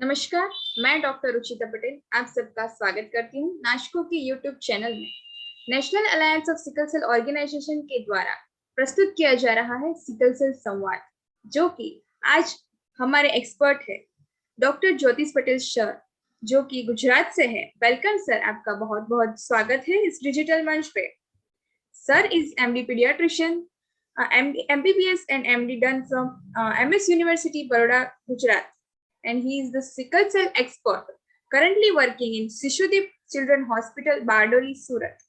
नमस्कार। मैं डॉक्टर रुचिता पटेल आप सबका स्वागत करती हूँ नाशको के यूट्यूब चैनल में। National alliance of sickle cell organization के द्वारा प्रस्तुत किया जा रहा है सिकल सेल संवाद, जो कि आज हमारे एक्सपर्ट है डॉक्टर ज्योतिष पटेल सर, जो कि गुजरात से है। वेलकम सर, आपका बहुत बहुत स्वागत है इस डिजिटल मंच पे। Sir is MD paediatrician, MBBS and MD done from MS University, Baroda, Gujarat, and he is the sickle cell expert, currently working in Sishudeep Children Hospital, Bardoli, Surat.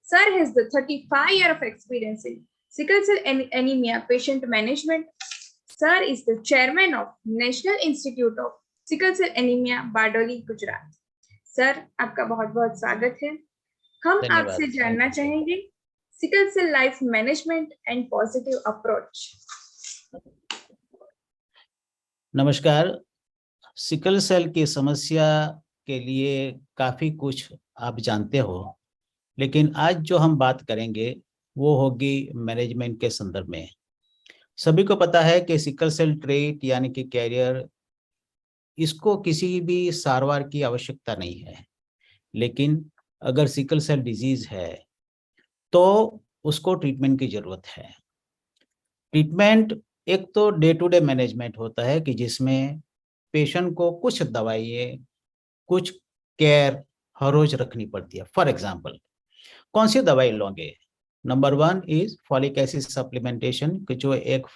Sir has the 35 year of experience in sickle cell anemia patient management. Sir is the chairman of National Institute of Sickle Cell Anemia, Bardoli, Gujarat. Sir आपका बहुत बहुत स्वागत है। हम धन्यवाद। आपसे जानना चाहेंगे sickle cell life management and positive approach. नमस्कार। सिकल सेल की समस्या के लिए काफ़ी कुछ आप जानते हो, लेकिन आज जो हम बात करेंगे वो होगी मैनेजमेंट के संदर्भ में। सभी को पता है कि सिकल सेल ट्रेट यानी कि कैरियर, इसको किसी भी सारवार की आवश्यकता नहीं है, लेकिन अगर सिकल सेल डिजीज है तो उसको ट्रीटमेंट की ज़रूरत है। ट्रीटमेंट एक तो डे टू डे मैनेजमेंट होता है कि जिसमें पेशेंट को कुछ दवाइयाँ, कुछ केयर हर रोज रखनी पड़ती है। फॉर एग्जांपल, कौन सी दवाई लोगे? Number 1 is folic acid supplementation, जो एक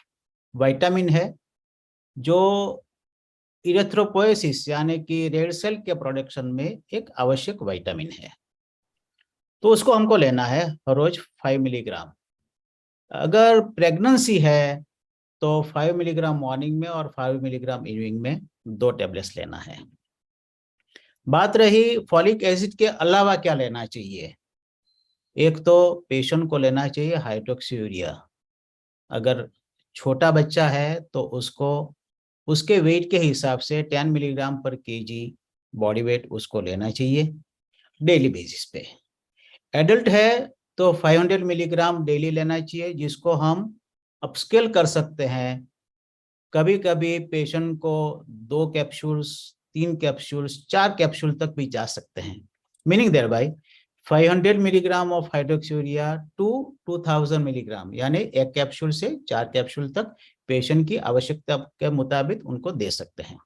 विटामिन है जो इरेथ्रोपोएसिस यानी कि रेड सेल के प्रोडक्शन में एक आवश्यक विटामिन है, तो उसको हमको लेना है हर रोज 5 मिलीग्राम। अगर प्रेगनेंसी है तो 5 मिलीग्राम मॉर्निंग में और 5 मिलीग्राम इवनिंग में 2 टेबलेट्स लेना है। बात रही फॉलिक एसिड के अलावा क्या लेना चाहिए, एक तो पेशेंट को लेना चाहिए हाइड्रोक्सीयूरिया। अगर छोटा बच्चा है तो उसको उसके वेट के हिसाब से 10 मिलीग्राम पर केजी बॉडी वेट उसको लेना चाहिए डेली बेसिस पे। एडल्ट है तो 500 मिलीग्राम डेली लेना चाहिए, जिसको हम अपस्केल कर सकते हैं। कभी कभी पेशेंट को 2 कैप्सूल्स, 3 कैप्सूल्स, 4 कैप्सूल तक भी जा सकते हैं। Meaning thereby 500 milligram of hydroxyurea to 2000 milligram, यानी 1 कैप्सूल से 4 कैप्सूल तक पेशेंट की आवश्यकता के मुताबिक उनको दे सकते हैं।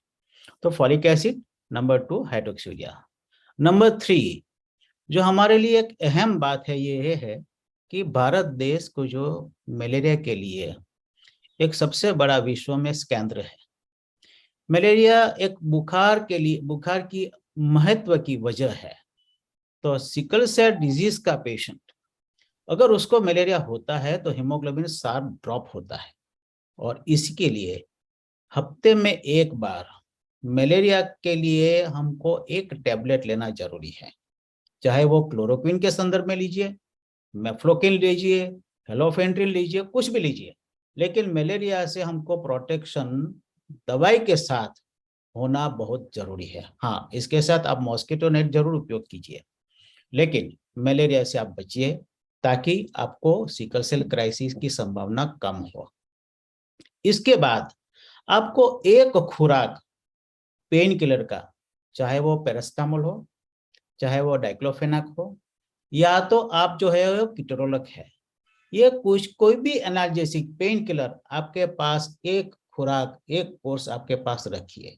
तो folic acid, number 2 hydroxyurea. Number 3 जो हमारे लिए एक अहम बात है, ये है कि भारत देश को जो मलेरिया के लिए एक सबसे बड़ा विश्व में केंद्र है। मलेरिया एक बुखार के लिए, बुखार की महत्व की वजह है। तो सिकल सेल डिजीज का पेशेंट अगर उसको मलेरिया होता है तो हीमोग्लोबिन शार्प ड्रॉप होता है, और इसके लिए हफ्ते में एक बार मलेरिया के लिए हमको एक टेबलेट लेना जरूरी है। चाहे वो क्लोरोक्विन के संदर्भ में लीजिए, मेफ्लोक्विन लीजिए, हेलोफेंट्रिन लीजिए, कुछ भी लीजिए, लेकिन मलेरिया से हमको प्रोटेक्शन दवाई के साथ होना बहुत जरूरी है। हाँ, इसके साथ आप मॉस्किटो नेट जरूर उपयोग कीजिए, लेकिन मलेरिया से आप बचिए ताकि आपको सिकल सेल क्राइसिस की संभावना कम हो। इसके बाद आपको एक खुराक पेन किलर का, चाहे वो पैरास्टामोल हो, चाहे वो डाइक्लोफेनाक हो, या तो आप जो है वो कीटोरोलक है, ये कोई भी एनाल्जेसिक पेन किलर आपके पास एक खुराक, एक कोर्स आपके पास रखिए।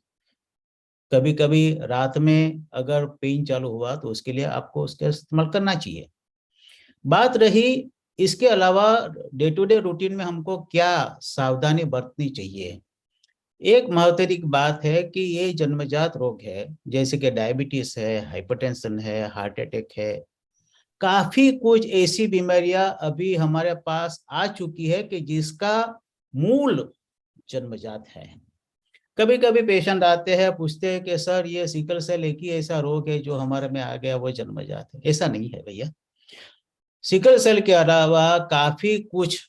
कभी कभी रात में अगर पेन चालू हुआ तो उसके लिए आपको उसका इस्तेमाल करना चाहिए। बात रही इसके अलावा डे टू डे रूटीन में हमको क्या सावधानी बरतनी चाहिए। एक महत्वपूर्ण बात है कि ये जन्मजात रोग है, जैसे कि डायबिटीज है, हाइपरटेंशन है, हार्ट अटैक है, काफी कुछ ऐसी बीमारियां अभी हमारे पास आ चुकी है कि जिसका मूल जन्मजात है। कभी कभी पेशेंट आते हैं, पूछते हैं कि सर ये सिकल सेल एक ही ऐसा रोग है जो हमारे में आ गया, वो जन्मजात है। ऐसा नहीं है भैया। सिकल सेल के अलावा काफी कुछ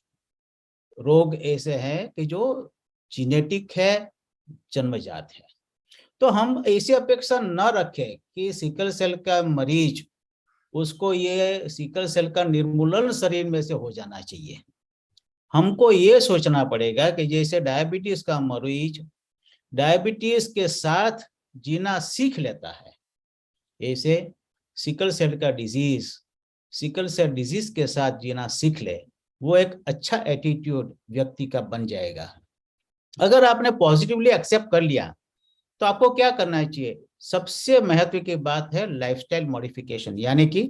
रोग ऐसे हैं कि जो जीनेटिक है, जन्मजात है। तो हम ऐसी अपेक्षा न रखें कि सिकल सेल का मरीज, उसको ये सिकल सेल का निर्मूलन शरीर में से हो जाना चाहिए। हमको ये सोचना पड़ेगा कि जैसे डायबिटीज का मरीज डायबिटीज के साथ जीना सीख लेता है। ऐसे सिकल सेल का डिजीज, सिकल सेल डिजीज के साथ जीना सीख ले, वो एक अच्छा एटीट्यूड व्यक्ति का बन जाएगा। अगर आपने पॉजिटिवली एक्सेप्ट कर लिया तो आपको क्या करना चाहिए? सबसे महत्व की बात है लाइफस्टाइल मॉडिफिकेशन, यानी कि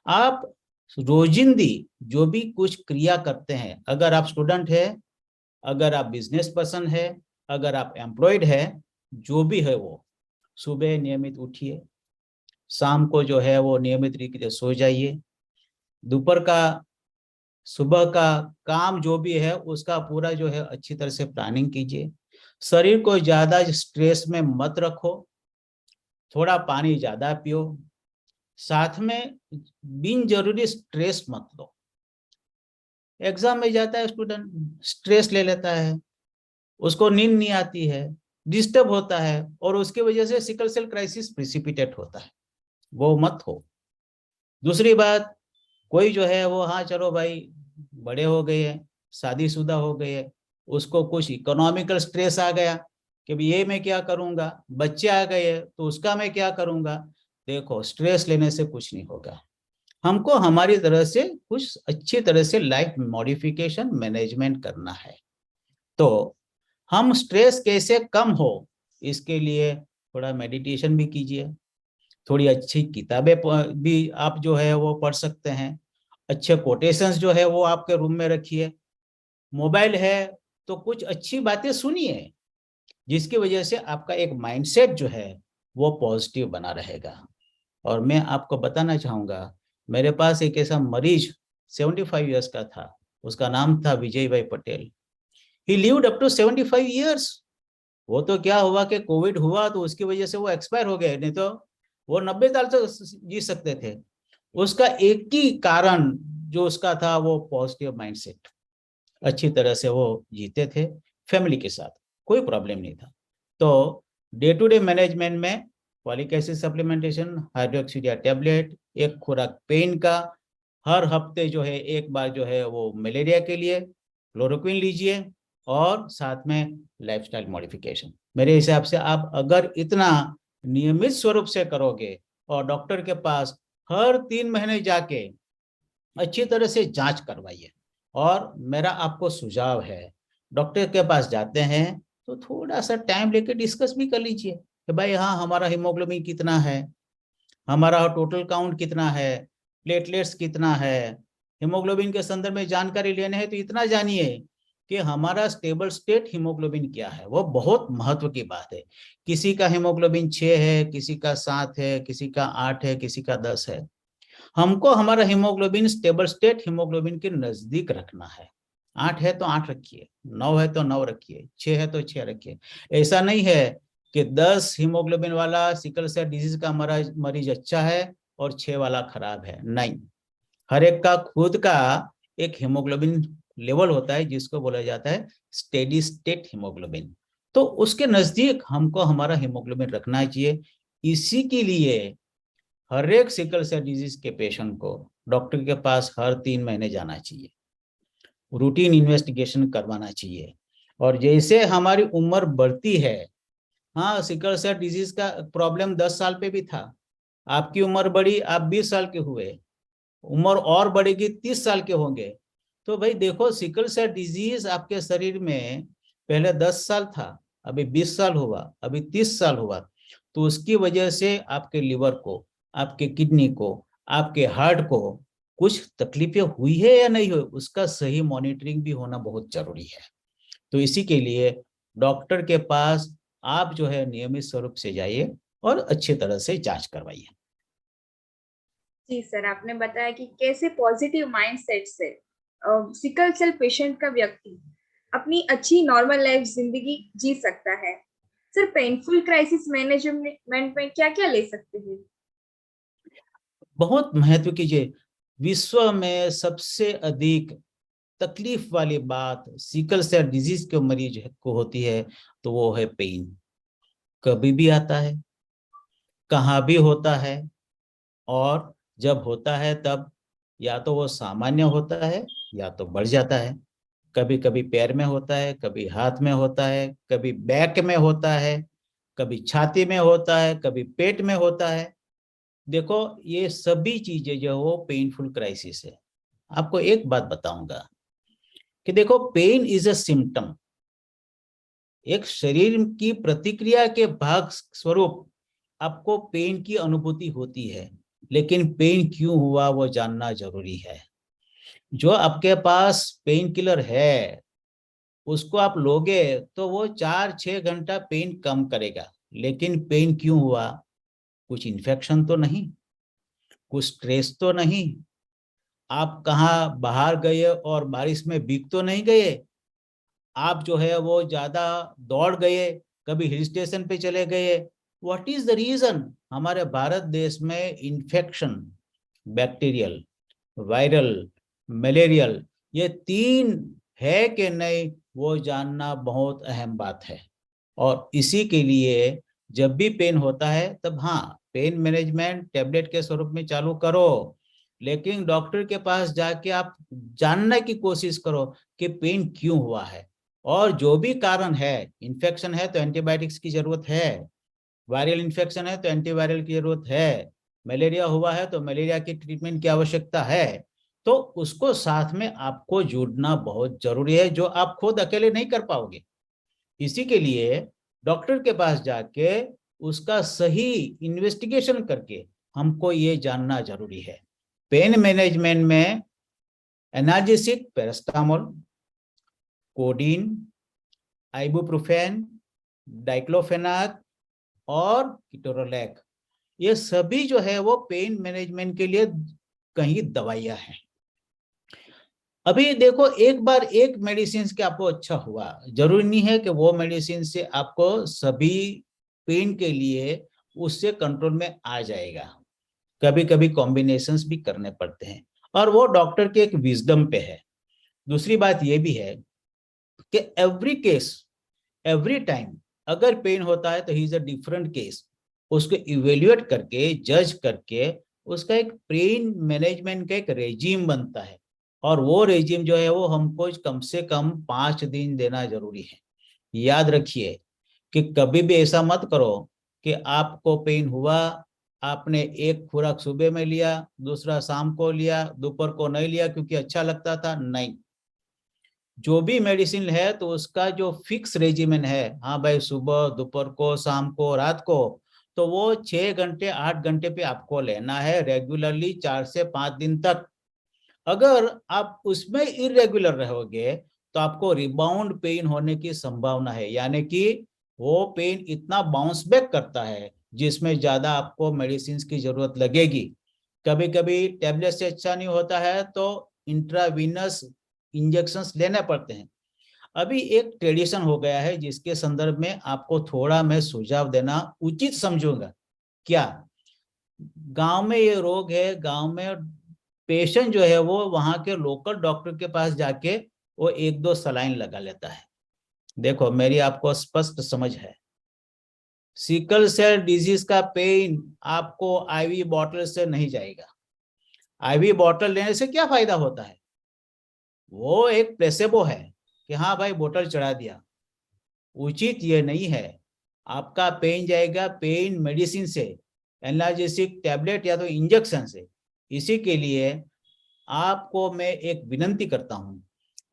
आप रोजिंदी जो भी कुछ क्रिया करते हैं, अगर आप स्टूडेंट है, अगर आप बिजनेस पर्सन है, अगर आप एम्प्लॉयड है, जो भी है वो सुबह नियमित उठिए, शाम को जो है वो नियमित तरीके से सो जाइए, दोपहर का सुबह का काम जो भी है उसका पूरा जो है अच्छी तरह से प्लानिंग कीजिए। शरीर को ज्यादा स्ट्रेस में मत रखो, थोड़ा पानी ज्यादा पियो, साथ में बिन जरूरी स्ट्रेस मत लो। एग्जाम में जाता है स्टूडेंट, स्ट्रेस ले लेता है, उसको नींद नहीं आती है, डिस्टर्ब होता है और उसकी वजह से सिकल सेल क्राइसिस प्रिसिपिटेट होता है, वो मत हो। दूसरी बात, कोई जो है वो हाँ चलो भाई बड़े हो गए हैं, शादीशुदा हो गए हैं, उसको कुछ इकोनॉमिकल स्ट्रेस आ गया कि भाई ये मैं क्या करूंगा, बच्चे आ गए तो उसका मैं क्या करूंगा। देखो, स्ट्रेस लेने से कुछ नहीं होगा, हमको हमारी तरह से कुछ अच्छी तरह से लाइफ मॉडिफिकेशन मैनेजमेंट करना है। तो हम स्ट्रेस कैसे कम हो, इसके लिए थोड़ा मेडिटेशन भी कीजिए, थोड़ी अच्छी किताबें भी आप जो है वो पढ़ सकते हैं, अच्छे कोटेशंस जो है वो आपके रूम में रखिए, मोबाइल है तो कुछ अच्छी बातें सुनिए, जिसकी वजह से आपका एक माइंडसेट जो है वो पॉजिटिव बना रहेगा। और मैं आपको बताना चाहूँगा, मेरे पास एक ऐसा मरीज 75 ईयर्स का था, उसका नाम था Vijay bhai Patel. He lived up to 75 years. वो तो क्या हुआ कि कोविड हुआ तो उसकी वजह से वो एक्सपायर हो गए, नहीं तो वो 90 साल तक जी सकते थे। उसका एक ही कारण जो उसका था वो पॉजिटिव माइंडसेट, अच्छी तरह से वो जीते थे, फैमिली के साथ कोई प्रॉब्लम नहीं था। तो डे टू डे मैनेजमेंट में फॉलिक एसिड सप्लीमेंटेशन, हाइड्रोक्सीडिया टैबलेट, एक खुराक पेन का, हर हफ्ते जो है एक बार जो है वो मलेरिया के लिए क्लोरोक्विन लीजिए, और साथ में लाइफस्टाइल मॉडिफिकेशन। मेरे हिसाब से आप अगर इतना नियमित स्वरूप से करोगे और डॉक्टर के पास हर 3 महीने जाके अच्छी तरह से जांच करवाइए। और मेरा आपको सुझाव है, डॉक्टर के पास जाते हैं तो थोड़ा सा टाइम लेके डिस्कस भी कर लीजिए कि भाई हाँ हमारा हीमोग्लोबिन कितना है, हमारा टोटल काउंट कितना है, प्लेटलेट्स कितना है। हीमोग्लोबिन के संदर्भ में जानकारी लेने है तो इतना जानिए कि हमारा स्टेबल स्टेट हीमोग्लोबिन क्या है, वो बहुत महत्व की बात है। किसी का हीमोग्लोबिन 6 है, किसी का 7 है, किसी का 8 है, किसी का 10 है। हमको हमारा हीमोग्लोबिन स्टेबल स्टेट हीमोग्लोबिन के नजदीक रखना है। 8 है तो 8 रखिए, 9 है तो 9 रखिए, 6 है तो 6 रखिए। ऐसा नहीं है कि 10 हीमोग्लोबिन वाला सिकल सेल डिजीज का मरीज अच्छा है और 6 वाला खराब है, नहीं। हर एक का खुद का एक हीमोग्लोबिन लेवल होता है जिसको बोला जाता है स्टेडी स्टेट हीमोग्लोबिन। तो उसके नजदीक हमको हमारा हीमोग्लोबिन रखना चाहिए। इसी के लिए हर एक सिकल सेल डिजीज के पेशेंट को डॉक्टर के पास हर 3 महीने जाना चाहिए, रूटीन इन्वेस्टिगेशन करवाना चाहिए। और जैसे हमारी उम्र बढ़ती है, हाँ सिकल सेल डिजीज का प्रॉब्लम 10 साल पे भी था, आपकी उम्र बढ़ी, आप 20 साल के हुए, उम्र और बढ़ेगी, 30 साल के होंगे। तो भाई देखो, सिकल सेल डिजीज आपके शरीर में पहले 10 साल था, अभी 20 साल हुआ, अभी 30 साल हुआ, तो उसकी वजह से आपके लिवर को, आपके किडनी को, आपके हार्ट को कुछ तकलीफें हुई है या नहीं हुई, उसका सही मॉनिटरिंग भी होना बहुत जरूरी है। तो इसी के लिए डॉक्टर के पास आप जो है नियमित स्वरूप से जाइए और अच्छी तरह से जांच करवाइए। जी सर, आपने बताया कि कैसे पॉजिटिव माइंडसेट से सिकल सेल पेशेंट का व्यक्ति अपनी अच्छी नॉर्मल लाइफ जिंदगी जी सकता है। सर, पेनफुल क्राइसिस मैनेजमेंट में क्या क्या ले सकते हैं? बहुत महत्व कीजिए, विश्व में सबसे अधिक तकलीफ वाली बात सिकल सेल डिजीज के मरीज को होती है, तो वो है पेन। कभी भी आता है, कहाँ भी होता है, और जब होता है तब या तो वो सामान्य होता है या तो बढ़ जाता है। कभी कभी पैर में होता है, कभी हाथ में होता है, कभी बैक में होता है, कभी छाती में होता है, कभी पेट में होता है। देखो ये सभी चीजें जो वो पेनफुल क्राइसिस है। आपको एक बात बताऊंगा कि देखो पेन इज अ सिम्टम, एक शरीर की प्रतिक्रिया के भाग स्वरूप आपको पेन की अनुभूति होती है, लेकिन पेन क्यों हुआ वो जानना जरूरी है। जो आपके पास पेन किलर है उसको आप लोगे तो वो 4-6 घंटा पेन कम करेगा, लेकिन पेन क्यों हुआ? कुछ इन्फेक्शन तो नहीं, कुछ स्ट्रेस तो नहीं, आप कहाँ बाहर गए और बारिश में भीग तो नहीं गए, आप जो है वो ज्यादा दौड़ गए, कभी हिल स्टेशन पे चले गए। What is the reason? हमारे भारत देश में इन्फेक्शन, बैक्टीरियल, वायरल, मलेरियल, ये तीन है कि नहीं वो जानना बहुत अहम बात है। और इसी के लिए जब भी पेन होता है तब हाँ, पेन मैनेजमेंट टैबलेट के स्वरूप में चालू करो, लेकिन डॉक्टर के पास जाके आप जानने की कोशिश करो कि पेन क्यों हुआ है। और जो भी कारण है, इन्फेक्शन है तो एंटीबायोटिक्स की जरूरत है, वायरल इन्फेक्शन है तो एंटीवायरल की जरूरत है, मलेरिया हुआ है तो मलेरिया की ट्रीटमेंट की आवश्यकता है। तो उसको साथ में आपको जुड़ना बहुत जरूरी है, जो आप खुद अकेले नहीं कर पाओगे। इसी के लिए डॉक्टर के पास जाके उसका सही इन्वेस्टिगेशन करके हमको ये जानना जरूरी है। पेन मैनेजमेंट में analgesic paracetamol, codeine, ibuprofen, diclofenac और कीटोरोलैक, ये सभी जो है वो पेन मैनेजमेंट के लिए कहीं दवाइयां हैं। अभी देखो एक बार एक मेडिसिन के आपको अच्छा हुआ, जरूरी नहीं है कि वो मेडिसिन से आपको सभी पेन के लिए उससे कंट्रोल में आ जाएगा। कभी कभी कॉम्बिनेशंस भी करने पड़ते हैं और वो डॉक्टर के एक विजडम पे है। दूसरी बात ये भी है कि एवरी केस, एवरी टाइम अगर पेन होता है तो he is a different case. उसको इवेल्युएट करके, जज करके उसका एक पेन मैनेजमेंट का एक रेजिम बनता है, और वो रेजिम जो है वो हमको कम से कम 5 दिन देना जरूरी है। याद रखिए कि कभी भी ऐसा मत करो कि आपको पेन हुआ, आपने एक खुराक सुबह में लिया, दूसरा शाम को लिया, दोपहर को नहीं लिया क्योंकि अच्छा लगता था। नहीं, जो भी मेडिसिन है तो उसका जो फिक्स रेजिमेंट है, हाँ भाई सुबह, दोपहर को, शाम को, रात को, तो वो 6 घंटे 8 घंटे पे आपको लेना है रेगुलरली 4 से 5 दिन तक। अगर आप उसमें इरेगुलर रहोगे तो आपको रिबाउंड पेन होने की संभावना है, यानी कि वो पेन इतना बाउंस बैक करता है जिसमें ज्यादा आपको मेडिसिन की जरूरत लगेगी। कभी कभी टेबलेट से अच्छा नहीं होता है तो इंट्रावीनस इंजेक्शंस लेने पड़ते हैं। अभी एक ट्रेडिशन हो गया है जिसके संदर्भ में आपको थोड़ा मैं सुझाव देना उचित समझूंगा। क्या? गांव में ये रोग है, गांव में पेशेंट जो है वो वहां के लोकल डॉक्टर के पास जाके वो 1-2 सलाइन लगा लेता है। देखो मेरी आपको स्पष्ट समझ है, सिकल सेल डिजीज का पेन आपको आईवी बॉटल से नहीं जाएगा। आईवी बॉटल लेने से क्या फायदा होता है? वो एक प्लेसेबो है कि हाँ भाई बोतल चढ़ा दिया। उचित ये नहीं है। आपका पेन जाएगा पेन मेडिसिन से, एनाल्जेसिक टैबलेट या तो इंजेक्शन से। इसी के लिए आपको मैं एक विनंती करता हूं,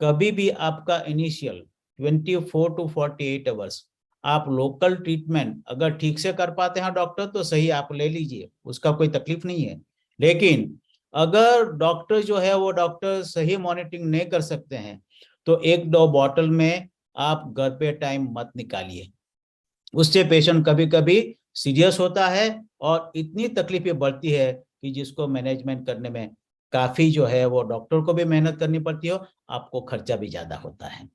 कभी भी आपका इनिशियल 24 to 48 आवर्स आप लोकल ट्रीटमेंट अगर ठीक से कर पाते हैं डॉक्टर तो सही, आप ले लीजिए, उसका कोई तकलीफ नहीं है। लेकिन अगर डॉक्टर जो है वो डॉक्टर सही मॉनिटरिंग नहीं कर सकते हैं तो 1-2 बॉटल में आप घर पे टाइम मत निकालिए। उससे पेशेंट कभी कभी सीरियस होता है और इतनी तकलीफें बढ़ती है कि जिसको मैनेजमेंट करने में काफी जो है वो डॉक्टर को भी मेहनत करनी पड़ती है, आपको खर्चा भी ज्यादा होता है।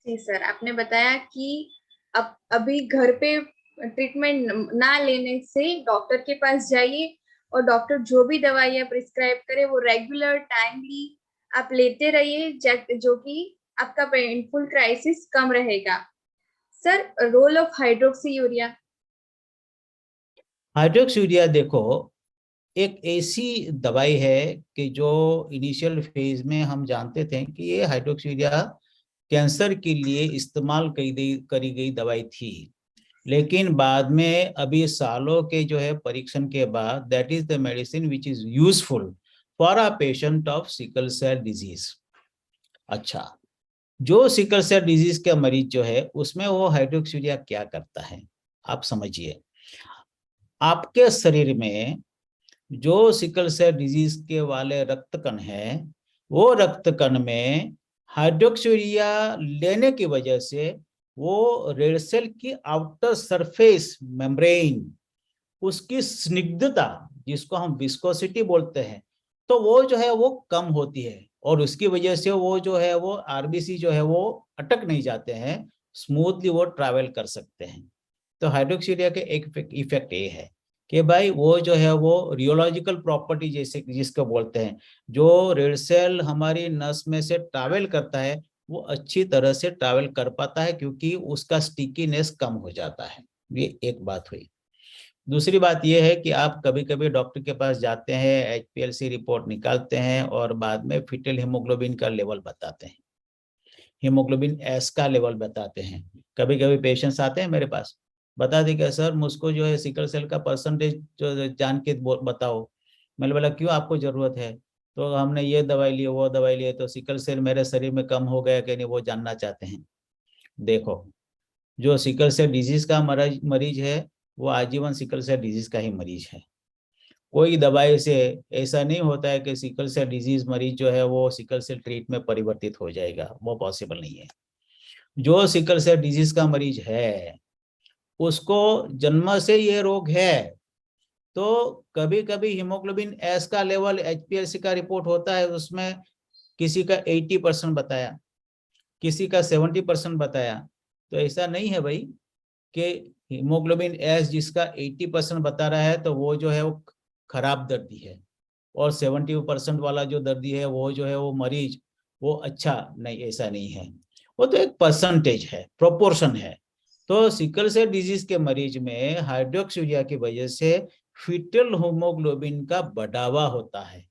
जी सर, आपने बताया कि अब अभी घर पे ट्रीटमेंट ना लेने से डॉक्टर के पास जाइए, और डॉक्टर जो भी दवाइयाँ प्रिस्क्राइब करे वो रेगुलर टाइमली आप लेते रहिए, जो कि आपका पेनफुल क्राइसिस कम रहेगा। Sir, role of hydroxy urea. Hydroxyurea देखो एक ऐसी दवाई है कि जो इनिशियल फेज में हम जानते थे कि ये हाइड्रोक्सीरिया कैंसर के लिए इस्तेमाल करी गई दवाई थी, लेकिन बाद में अभी सालों के जो है परीक्षण के बाद that is the medicine which is useful for a patient of sickle cell disease. अच्छा, जो सिकल सेल डिजीज का मरीज जो है उसमें वो हाइड्रोक्सीरिया क्या करता है, आप समझिए। आपके शरीर में जो सिकल सेल डिजीज के वाले रक्त कण है, वो रक्त कण में हाइड्रोक्सीरिया लेने की वजह से वो रेड सेल की आउटर सरफेस मेम्ब्रेन, उसकी स्निग्धता जिसको हम विस्कोसिटी बोलते हैं, तो वो जो है वो कम होती है और उसकी वजह से वो जो है वो आरबीसी जो है वो अटक नहीं जाते हैं, स्मूथली वो ट्रैवल कर सकते हैं। तो हाइड्रोक्सीरिया के एक इफेक्ट ये है कि भाई वो जो है वो रियोलॉजिकल प्रॉपर्टी जैसे जिसको बोलते हैं, जो रेड सेल हमारी नस में से ट्रैवल करता है वो अच्छी तरह से ट्रैवल कर पाता है क्योंकि उसका स्टिकीनेस कम हो जाता है। ये एक बात हुई। दूसरी बात यह है कि आप कभी कभी डॉक्टर के पास जाते हैं, एचपीएलसी रिपोर्ट निकालते हैं और बाद में फीटल हीमोग्लोबिन का लेवल बताते हैं, हीमोग्लोबिन एस का लेवल बताते हैं। कभी कभी पेशेंट्स आते हैं मेरे पास, बता दें कि सर मुझको जो है सिकल सेल का परसेंटेज जो जान के बताओ। मैंने बोला क्यों, आपको जरूरत है? तो हमने ये दवाई ली, वो दवाई ली, तो सिकल सेल मेरे शरीर में कम हो गया कि नहीं वो जानना चाहते हैं। देखो, जो सिकल सेल डिजीज का मरीज है वो आजीवन सिकल सेल डिजीज का ही मरीज है। कोई दवाई से ऐसा नहीं होता है कि सिकल सेल डिजीज मरीज जो है वो सिकल सेल ट्रीट में परिवर्तित हो जाएगा, वो पॉसिबल नहीं है। जो सिकल सेल डिजीज का मरीज है उसको जन्म से ये रोग है, तो कभी कभी हीमोग्लोबिन एस का लेवल एचपीएलसी का रिपोर्ट होता है उसमें किसी का 80% बताया, किसी का 70% बताया। तो ऐसा नहीं है भाई कि हीमोग्लोबिन एस जिसका 80% बता रहा है तो वो जो है वो खराब दर्दी है और 70% वाला जो दर्दी है वो जो है वो मरीज वो अच्छा नहीं, ऐसा नहीं है। वो तो एक परसेंटेज है, प्रोपोर्शन है। तो सिकल सेल डिजीज के मरीज में हाइड्रोक्सीरिया की वजह से फीटल हीमोग्लोबिन का बढ़ावा होता है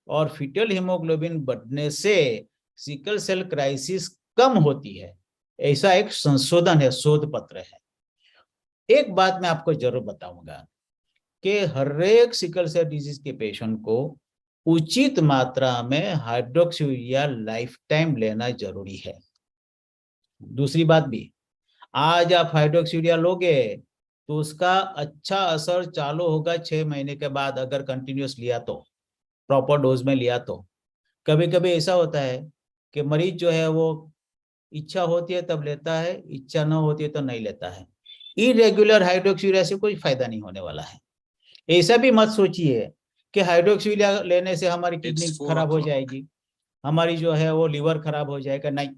और फीटल हीमोग्लोबिन बढ़ने से सिकल सेल क्राइसिस कम होती है। ऐसा एक संशोधन है, शोध पत्र है। एक बात मैं आपको जरूर बताऊंगा कि हर एक सिकल सेल डिजीज के पेशेंट को उचित मात्रा में हाइड्रोक्सीरिया लाइफ टाइम लेना जरूरी है। दूसरी बात भी, आज आप हाइड्रोक्सीरिया लोगे तो उसका अच्छा असर चालू होगा 6 महीने के बाद, अगर कंटिन्यूस लिया तो, प्रॉपर डोज में लिया तो। कभी कभी ऐसा होता है कि मरीज जो है वो इच्छा होती है तब लेता है, इच्छा न होती है तो नहीं लेता है। इरेगुलर हाइड्रोक्सीरिया से कोई फायदा नहीं होने वाला है। ऐसा भी मत सोचिए कि हाइड्रोक्सीरिया लेने से हमारी किडनी खराब हो जाएगी, हमारी जो है वो लीवर खराब हो जाएगा, नहीं।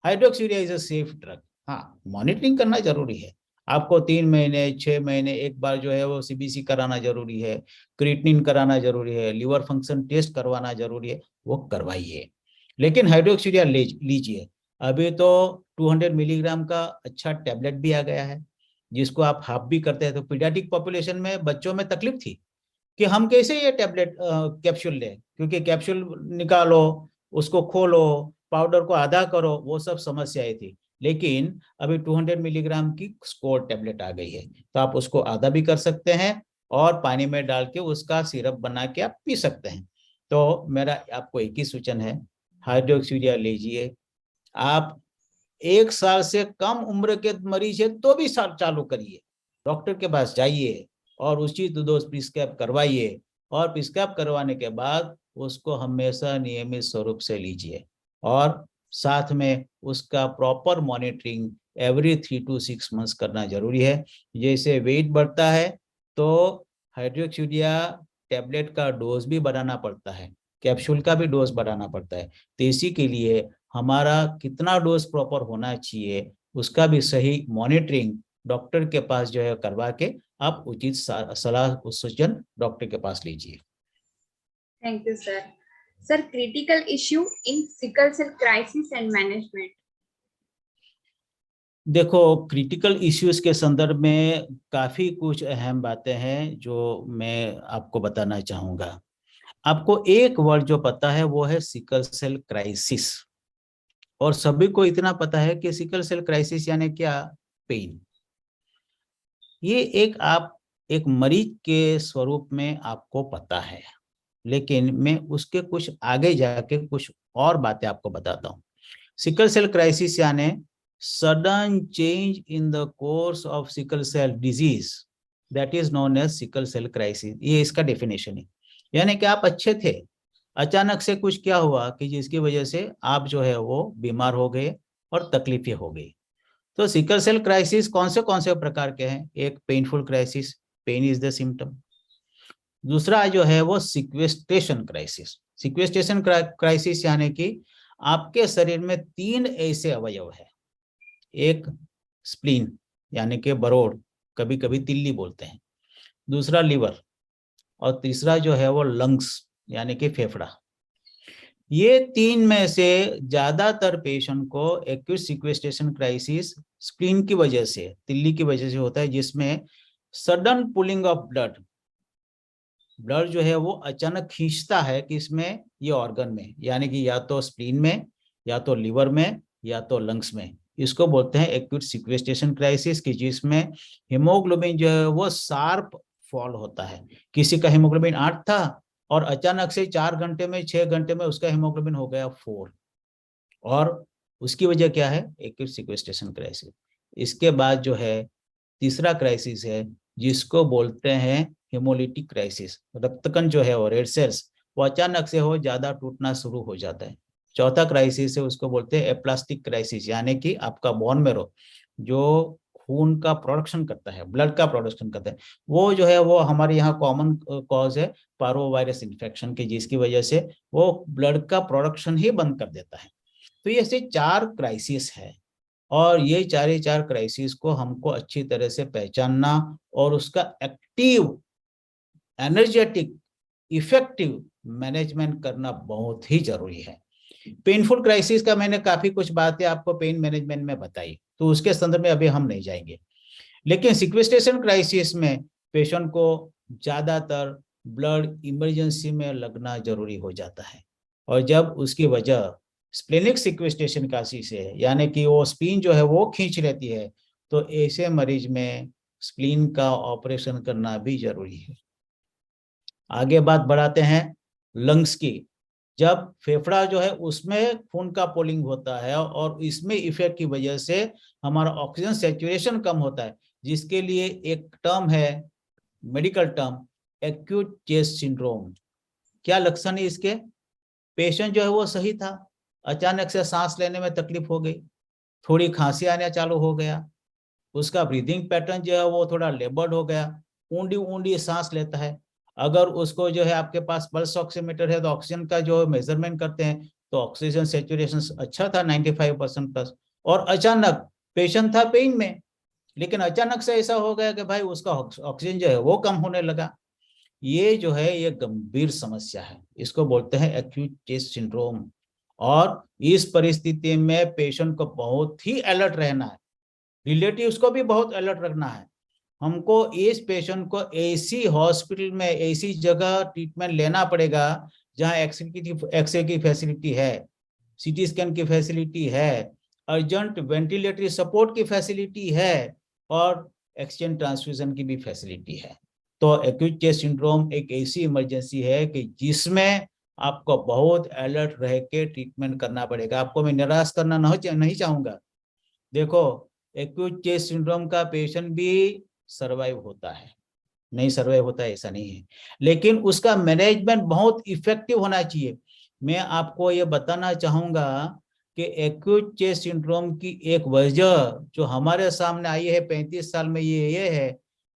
हाइड्रोक्सीरिया इज अ सेफ ड्रग। हाँ, मॉनिटरिंग करना जरूरी है। आपको 3 महीने 6 महीने एक बार जो है वो सीबीसी कराना जरूरी है, क्रिएटिनिन कराना जरूरी है, लिवर फंक्शन टेस्ट करवाना जरूरी है, वो करवाइए। लेकिन हाइड्रोक्सीरिया लीजिए। अभी तो 200 मिलीग्राम का अच्छा टैबलेट भी आ गया है जिसको आप हाफ भी करते हैं। तो पीडियाट्रिक पॉपुलेशन में बच्चों में तकलीफ थी कि हम कैसे ये टैबलेट कैप्सूल लें, क्योंकि कैप्सूल निकालो, उसको खोलो, पाउडर को आधा करो, वो सब समस्याएं थी। लेकिन अभी 200 मिलीग्राम की स्कोर टैबलेट आ गई है, तो आप उसको आधा भी कर सकते हैं और पानी में डाल के उसका सिरप बना के आप पी सकते हैं। तो मेरा आपको एक ही सूचन है, हाइड्रोक्सीरिया लीजिए। आप 1 साल से कम उम्र के मरीज है तो भी चालू करिए, डॉक्टर के पास जाइए और उचित डोज प्रिस्क्राइब करवाइए और प्रिस्क्राइब करवाने के बाद उसको हमेशा नियमित स्वरूप से लीजिए और साथ में उसका proper monitoring every 3 to 6 months करना जरूरी है। जैसे वेट बढ़ता है तो हाइड्रोक्सीरिया टैबलेट का डोज भी बढ़ाना पड़ता है, कैप्सूल का भी डोज बढ़ाना पड़ता है। तो इसी के लिए हमारा कितना डोज प्रॉपर होना चाहिए उसका भी सही मॉनिटरिंग डॉक्टर के पास जो है करवा के आप उचित सलाह सूचन डॉक्टर के पास लीजिए। Thank you sir. Sir, critical issue in sickle cell crisis and management. देखो, क्रिटिकल इश्यूज के संदर्भ में काफी कुछ अहम बातें हैं जो मैं आपको बताना चाहूंगा। आपको एक वर्ड जो पता है वो है सिकल सेल क्राइसिस। और सभी को इतना पता है कि सिकल सेल क्राइसिस यानी क्या, पेन। ये एक मरीज के स्वरूप में आपको पता है, लेकिन मैं उसके कुछ आगे जाके कुछ और बातें आपको बताता हूँ। सिकल सेल क्राइसिस यानी sudden change in the course of sickle cell disease, that is known as sickle cell crisis. ये इसका डेफिनेशन है। यानी कि आप अच्छे थे, अचानक से कुछ क्या हुआ कि जिसकी वजह से आप जो है वो बीमार हो गए और तकलीफें हो गई। तो सिकल सेल क्राइसिस कौन से प्रकार के हैं? एक painful crisis, pain is the symptom. दूसरा जो है वो सिक्वेस्ट्रेशन क्राइसिस। सिक्वेस्ट्रेशन क्राइसिस यानी कि आपके शरीर में 3 ऐसे अवयव है। एक स्प्लीन यानी कि बरोड़, कभी कभी तिल्ली बोलते हैं। दूसरा लीवर, और तीसरा जो है वो लंग्स यानी कि फेफड़ा। ये 3 में से ज्यादातर पेशेंट को एक्यूट सिक्वेस्ट्रेशन क्राइसिस स्प्लीन की वजह से, तिल्ली की वजह से होता है, जिसमें सडन पुलिंग ऑफ ब्लड जो है वो अचानक खींचता है कि इसमें ये ऑर्गन में, यानी कि या तो स्प्लीन में, या तो लिवर में, या तो लंग्स में। इसको बोलते हैं एक्यूट सिक्वेस्ट्रेशन क्राइसिस, कि जिसमें हीमोग्लोबिन जो है वो शार्प फॉल होता है। किसी का हीमोग्लोबिन 8 था और अचानक से 4 घंटे में, 6 घंटे में उसका हीमोग्लोबिन हो गया 4, और उसकी वजह क्या है? Acute sequestration crisis. इसके बाद जो है तीसरा क्राइसिस है, जिसको बोलते हैं हेमोलिटिक क्राइसिस। रक्तकण जो है वो रेड सेल्स, वो अचानक से हो ज्यादा टूटना शुरू हो जाता है। चौथा क्राइसिस है, उसको बोलते हैं एप्लास्टिक क्राइसिस, यानी कि आपका बोन मैरो जो खून का प्रोडक्शन करता है, ब्लड का प्रोडक्शन करता है, वो जो है वो हमारे यहाँ कॉमन कॉज है पारोवायरस इन्फेक्शन की, जिसकी वजह से वो ब्लड का प्रोडक्शन ही बंद कर देता है। तो ये ऐसे 4 क्राइसिस है, और ये 4 क्राइसिस को हमको अच्छी तरह से पहचानना और उसका एक्टिव, एनर्जेटिक, इफेक्टिव मैनेजमेंट करना बहुत ही जरूरी है। पेनफुल क्राइसिस का मैंने काफी कुछ बातें आपको पेन मैनेजमेंट में बताई, तो उसके संदर्भ में अभी हम नहीं जाएंगे। लेकिन सिक्वेस्ट्रेशन क्राइसिस में पेशेंट को ज्यादातर ब्लड इमरजेंसी में लगना जरूरी हो जाता है, और जब उसकी वजह स्प्लेनिक सिक्वेस्ट्रेशन क्राइसिस है, यानी कि वो स्प्लीन जो है वो खींच लेती है, तो ऐसे मरीज में स्प्लीन का ऑपरेशन करना भी जरूरी है। आगे बात बढ़ाते हैं लंग्स की। जब फेफड़ा जो है उसमें खून का पोलिंग होता है और इसमें इफेक्ट की वजह से हमारा ऑक्सीजन सैचुरेशन कम होता है, जिसके लिए एक टर्म है, medical term, acute chest syndrome. क्या लक्षण है इसके? पेशेंट जो है वो सही था, अचानक से सांस लेने में तकलीफ हो गई, थोड़ी खांसी आने चालू हो गया, उसका ब्रीदिंग पैटर्न जो है वो थोड़ा लेबर्ड हो गया, ऊंडी ऊंडी सांस लेता है। अगर उसको जो है आपके पास पल्स ऑक्सीमीटर है तो ऑक्सीजन का जो मेजरमेंट करते हैं, तो ऑक्सीजन सेचुरेशन अच्छा था 95% प्लस, और अचानक पेशेंट था पेन में, लेकिन अचानक से ऐसा हो गया कि भाई उसका ऑक्सीजन जो है वो कम होने लगा। ये जो है ये गंभीर समस्या है, इसको बोलते हैं एक्यूट चेस्ट सिंड्रोम। और इस परिस्थिति में पेशेंट को बहुत ही अलर्ट रहना है, रिलेटिव्स को भी बहुत अलर्ट रखना है। हमको इस पेशेंट को ऐसी हॉस्पिटल में, ऐसी जगह ट्रीटमेंट लेना पड़ेगा जहां एक्सरे की फैसिलिटी है, सीटी स्कैन की फैसिलिटी है, अर्जेंट वेंटिलेटरी सपोर्ट की फैसिलिटी है, और एक्सचेंज ट्रांसफ्यूजन की भी फैसिलिटी है। तो एक्यूट चेस्ट सिंड्रोम एक ऐसी इमरजेंसी है कि जिसमें आपको बहुत अलर्ट रह के ट्रीटमेंट करना पड़ेगा। आपको मैं निराश करना नहीं चाहूंगा। देखो, एक्यूट चेस्ट सिंड्रोम का पेशेंट भी सर्वाइव होता है, नहीं सर्वाइव होता है ऐसा नहीं है, लेकिन उसका मैनेजमेंट बहुत इफेक्टिव होना चाहिए। मैं आपको ये बताना चाहूंगा कि एक्यूट चेस्ट सिंड्रोम की एक वजह जो हमारे सामने आई है 35 साल में, ये है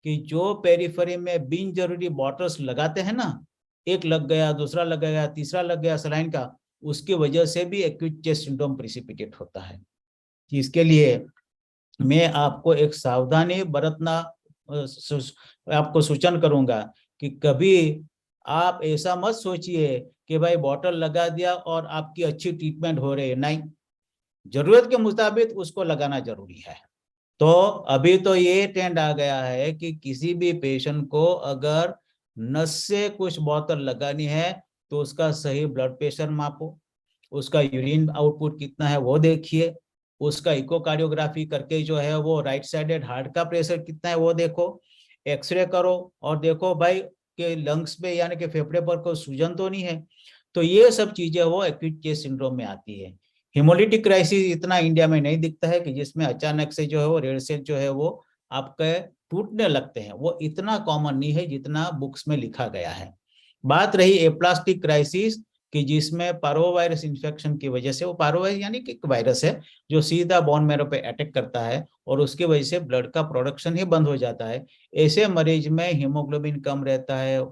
कि जो पेरिफेरी में बिन जरूरी बॉटल्स लगाते हैं ना, एक लग गया, दूसरा लग गया, तीसरा लग गया सलाइन का, उसकी वजह से भी एक्यूट चेस्ट सिंड्रोम प्रिसिपिटेट होता है। इसके लिए मैं आपको एक सावधानी बरतना आपको सूचन करूंगा कि कभी आप ऐसा मत सोचिए कि भाई बॉटल लगा दिया और आपकी अच्छी ट्रीटमेंट हो रही है। नहीं, जरूरत के मुताबिक उसको लगाना जरूरी है। तो अभी तो ये ट्रेंड आ गया है कि किसी भी पेशेंट को अगर नस से कुछ बोतल लगानी है तो उसका सही ब्लड प्रेशर मापो, उसका यूरिन आउटपुट कितना है वो देखिए, उसका इकोकार्डियोग्राफी करके जो है वो राइट साइडेड हार्ट का प्रेशर कितना है वो देखो, एक्सरे करो और देखो भाई के लंग्स में यानी कि फेफड़े पर कोई सूजन तो नहीं है। तो ये सब चीजें वो एक्यूट चेस्ट सिंड्रोम में आती है। हिमोलिटिक क्राइसिस इतना इंडिया में नहीं दिखता है कि जिसमें अचानक से जो है वो रेड सेल जो है वो आपके टूटने लगते हैं, वो इतना कॉमन नहीं है जितना बुक्स में लिखा गया है। बात रही एप्लास्टिक क्राइसिस कि जिसमें पारोवायरस इन्फेक्शन की वजह से, वो पारोवायरस यानी कि एक वायरस है जो सीधा बोन मैरो पे अटैक करता है और उसकी वजह से ब्लड का प्रोडक्शन ही बंद हो जाता है। ऐसे मरीज में हीमोग्लोबिन कम रहता है,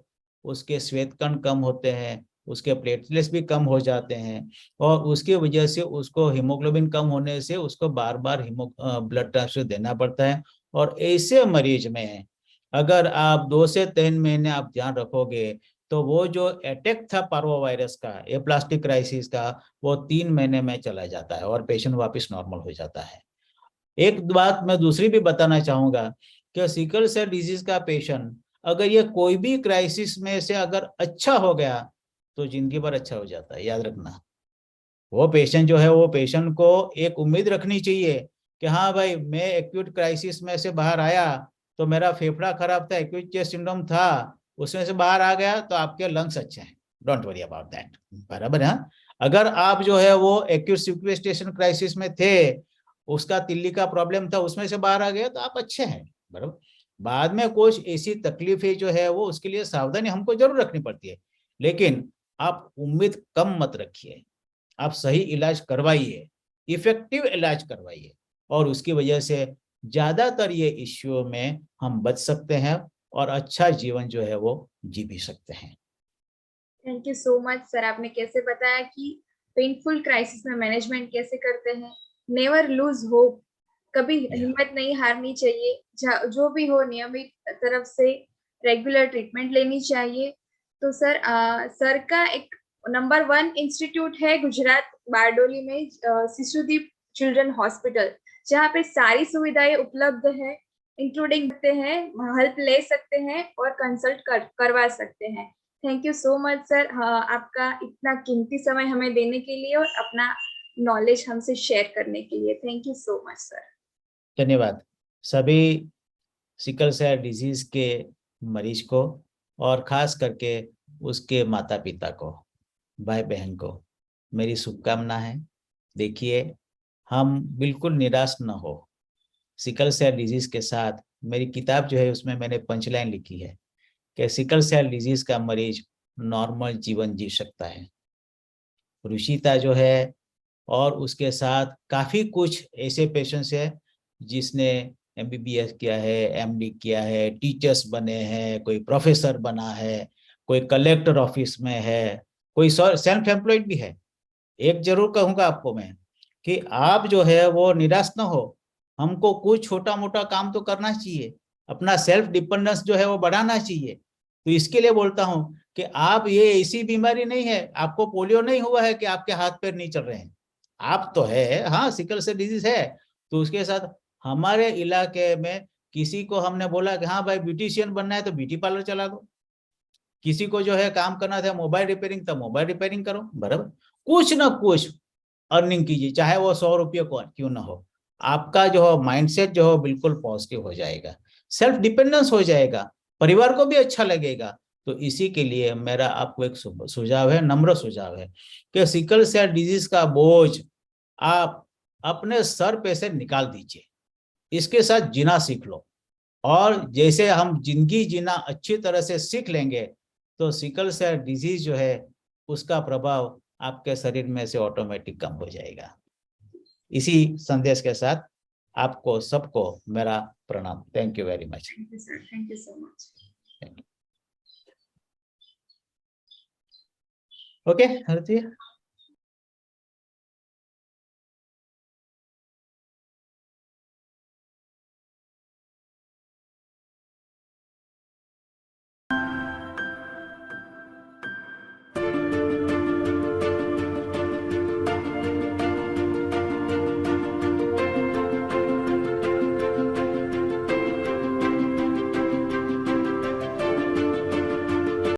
उसके श्वेत कण कम होते हैं, उसके प्लेटलेट्स भी कम हो जाते हैं और उसकी वजह से उसको हीमोग्लोबिन कम होने से उसको बार बार ब्लड ट्रांसफ्यूजन देना पड़ता है। और ऐसे मरीज में अगर आप 2 से 3 महीने आप ध्यान रखोगे तो वो जो अटैक था पार्वोवायरस का, एप्लास्टिक क्राइसिस का, वो 3 महीने में चला जाता है और पेशेंट वापस नॉर्मल हो जाता है। एक बात मैं दूसरी भी बताना चाहूंगा कि सिकल सेल डिजीज का पेशेंट अगर ये कोई भी क्राइसिस में से अगर अच्छा हो गया तो जिंदगी भर अच्छा हो जाता है, याद रखना। वो पेशेंट जो है वो पेशेंट को एक उम्मीद रखनी चाहिए कि हाँ भाई मैं एक्यूट क्राइसिस में से बाहर आया तो मेरा फेफड़ा खराब था, एक्यूट चेस्ट सिंड्रोम था, उसमें से बाहर आ गया तो आपके लंग्स अच्छे हैं, डोंट वरी अबाउट दैट, बराबर है। अगर आप जो है वो एक्यूट सिक्वेस्ट्रेशन क्राइसिस में थे, उसका तिल्ली का प्रॉब्लम था, उसमें से बाहर आ गया तो आप अच्छे हैं, बराबर। बाद में कुछ ऐसी तकलीफें जो है वो उसके लिए सावधानी हमको जरूर रखनी पड़ती है, लेकिन आप उम्मीद कम मत रखिए, आप सही इलाज करवाइए, इफेक्टिव इलाज करवाइए और उसकी वजह से ज्यादातर ये इश्यू में हम बच सकते हैं और अच्छा जीवन जो है वो जी भी सकते हैं। Thank you so much sir, आपने कैसे बताया कि पेनफुल क्राइसिस में मैनेजमेंट कैसे करते हैं। नेवर लूज होप, कभी हिम्मत नहीं हारनी चाहिए, जो भी हो नियमित तरफ से रेगुलर ट्रीटमेंट लेनी चाहिए। तो सर सर का एक नंबर 1 इंस्टीट्यूट है गुजरात बारडोली में, शिशुदीप चिल्ड्रन हॉस्पिटल, जहाँ पे सारी सुविधाएं उपलब्ध है, इंक्लूडिंग सकते हैं, हेल्प ले सकते हैं और कंसल्ट करवा सकते हैं। Thank you so much sir, आपका इतना कीमती समय हमें देने के लिए और अपना नॉलेज हमसे शेयर करने के लिए। Thank you so much sir. धन्यवाद सभी सिकल सेल डिजीज के मरीज को और खास करके उसके माता पिता को, भाई बहन को मेरी शुभकामना है। देखिए हम बिल्कुल निराश न हो। सिकल सेल डिजीज के साथ मेरी किताब जो है उसमें मैंने पंचलाइन लिखी है कि सिकल सेल डिजीज का मरीज नॉर्मल जीवन जी सकता है। रुचिता जो है और उसके साथ काफी कुछ ऐसे पेशेंट्स है जिसने एमबीबीएस किया है, एमडी किया है, टीचर्स बने हैं, कोई प्रोफेसर बना है, कोई कलेक्टर ऑफिस में है, कोई सेल्फ एम्प्लॉयड भी है। एक जरूर कहूंगा आपको मैं कि आप जो है वो निराश ना हो, हमको कुछ छोटा मोटा काम तो करना चाहिए, अपना सेल्फ डिपेंडेंस जो है वो बढ़ाना चाहिए। तो इसके लिए बोलता हूं कि आप, ये ऐसी बीमारी नहीं है, आपको पोलियो नहीं हुआ है कि आपके हाथ पैर नहीं चल रहे हैं, आप तो है, हाँ सिकल सेल डिजीज है। तो उसके साथ हमारे इलाके में किसी को हमने बोला कि हाँ भाई ब्यूटिशियन बनना है तो ब्यूटी पार्लर चला दो, किसी को जो है काम करना था मोबाइल रिपेयरिंग तो मोबाइल रिपेयरिंग करो, बराबर। कुछ ना कुछ अर्निंग कीजिए, चाहे वो 100 रुपये को क्यों ना हो। आपका जो है माइंडसेट जो है बिल्कुल पॉजिटिव हो जाएगा, सेल्फ डिपेंडेंस हो जाएगा, परिवार को भी अच्छा लगेगा। तो इसी के लिए मेरा आपको एक सुझाव है, नम्र सुझाव है कि सिकल सेल डिजीज का बोझ आप अपने सर पे से निकाल दीजिए, इसके साथ जीना सीख लो। और जैसे हम जिंदगी जीना अच्छी तरह से सीख लेंगे तो सिकल सेल डिजीज जो है उसका प्रभाव आपके शरीर में से ऑटोमेटिक कम हो जाएगा। इसी संदेश के साथ आपको सबको मेरा प्रणाम। Thank you very much. Thank you sir, thank you so much. Okay हरती।